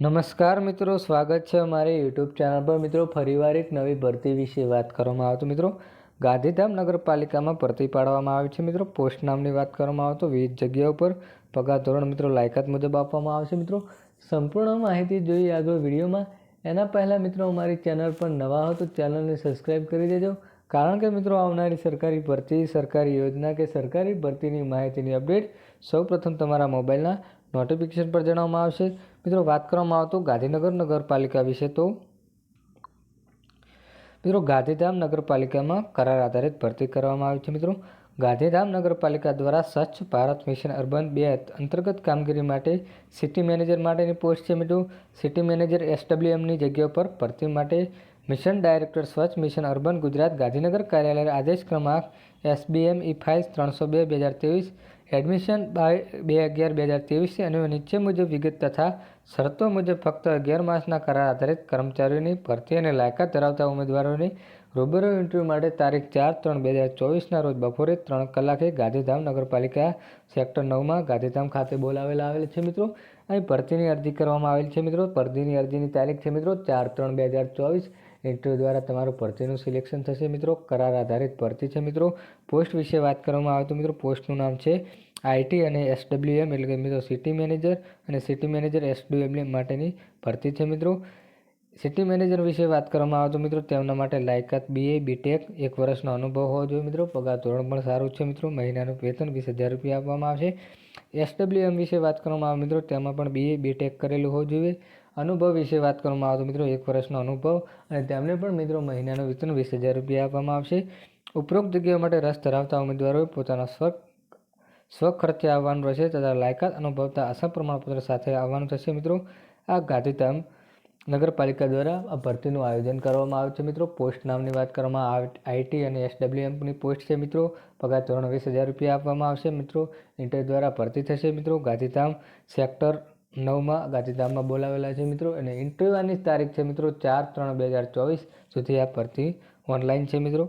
નમસ્કાર મિત્રો, સ્વાગત છે અમારી યુટ્યુબ ચેનલ પર। મિત્રો, ફરીવાર એક નવી ભરતી વિશે વાત કરવામાં આવે તો મિત્રો ગાંધીધામ નગરપાલિકામાં ભરતી પાડવામાં આવી છે। મિત્રો, પોસ્ટ નામની વાત કરવામાં આવે તો વિવિધ જગ્યાઓ પર પગાર ધોરણ મિત્રો લાયકાત મુજબ આપવામાં આવશે। મિત્રો, સંપૂર્ણ માહિતી જોઈએ આગળ વિડીયોમાં। એના પહેલાં મિત્રો અમારી ચેનલ પર નવા હો તો ચેનલને સબસ્ક્રાઈબ કરી દેજો, કારણ કે મિત્રો આવનારી સરકારી ભરતી, સરકારી યોજના કે સરકારી ભરતીની માહિતીની અપડેટ સૌપ્રથમ તમારા મોબાઈલના નોટિફિકેશન પર જણાવવામાં આવશે। મિત્રો, વાત કરવામાં આવે તો ગાંધીનગર નગરપાલિકા વિશે તો મિત્રો ગાંધીધામ નગરપાલિકામાં કરાર આધારિત ભરતી કરવામાં આવી છે। મિત્રો, ગાંધીધામ નગરપાલિકા દ્વારા સ્વચ્છ ભારત મિશન અર્બન 2 અંતર્ગત કામગીરી માટે સિટી મેનેજર માટેની પોસ્ટ છે। મિત્રો, સિટી મેનેજર SWMની જગ્યા પર ભરતી માટે મિશન ડાયરેક્ટર સ્વચ્છ મિશન અર્બન ગુજરાત ગાંધીનગર કાર્યાલય આદેશ ક્રમાંક SBM E-Files 302/2023 એડમિશન 2/11/2023 છે અને નીચે મુજબ વિગત તથા શરતો મુજબ ફક્ત 11 માસના કરાર આધારિત કર્મચારીઓની ભરતી અને લાયકાત ધરાવતા ઉમેદવારોની રૂબરૂ ઇન્ટરવ્યૂ માટે તારીખ 4/3/2024ના રોજ બપોરે 3 કલાકે ગાંધીધામ નગરપાલિકા સેક્ટર 9માં ગાંધીધામ ખાતે બોલાવેલા આવેલ છે। મિત્રો, અહીં ભરતીની અરજી કરવામાં આવેલ છે। મિત્રો, ભરતીની અરજીની તારીખ છે મિત્રો 4/3/2024। ઇન્ટરવ્યૂ દ્વારા તમારું ભરતીનું સિલેક્શન થશે। મિત્રો, કરાર આધારિત ભરતી છે। મિત્રો, પોસ્ટ વિશે વાત કરવામાં આવે તો મિત્રો પોસ્ટનું નામ છે IT અને SWM એટલે કે મિત્રો સિટી મેનેજર અને સિટી મેનેજર SWM માટેની ભરતી છે। મિત્રો, સિટી મેનેજર વિશે વાત કરવામાં આવે તો મિત્રો તેમના માટે લાયકાત BA BTech 1 વર્ષનો અનુભવ હોવો જોઈએ। મિત્રો, પગાર ધોરણ પણ સારું છે। મિત્રો, મહિનાનું વેતન 20,000 રૂપિયા આપવામાં આવશે। SWM વિશે વાત કરવામાં આવે મિત્રો તેમાં પણ BA BTech કરેલું હોવું જોઈએ। અનુભવ વિશે વાત કરવામાં આવે તો મિત્રો 1 વર્ષનો અનુભવ અને તેમને પણ મિત્રો મહિનાનું વેતન 20,000 રૂપિયા આપવામાં આવશે। ઉપરોક્ત જગ્યાઓ માટે રસ ધરાવતા ઉમેદવારોએ પોતાના સ્વખર્ચે આવવાનું રહેશે તથા લાયકાત અનુભવતા આશા પ્રમાણપત્ર સાથે આવવાનું થશે। મિત્રો, આ ગાંધીધામ નગરપાલિકા દ્વારા આ ભરતીનું આયોજન કરવામાં આવ્યું છે। મિત્રો, પોસ્ટ નામની વાત કરવામાં આવે IT અને SWMની પોસ્ટ છે। મિત્રો, પગાર ધોરણ 20,000 રૂપિયા આપવામાં આવશે। મિત્રો, ઇન્ટરવ્યૂ દ્વારા ભરતી થશે। મિત્રો, ગાંધીધામ સેક્ટર 9માં ગાંધીધામમાં બોલાવેલા છે। મિત્રો, અને ઇન્ટરવ્યૂની તારીખ છે મિત્રો 4/3/2024 સુધી આ ભરતી ઓનલાઈન છે। મિત્રો।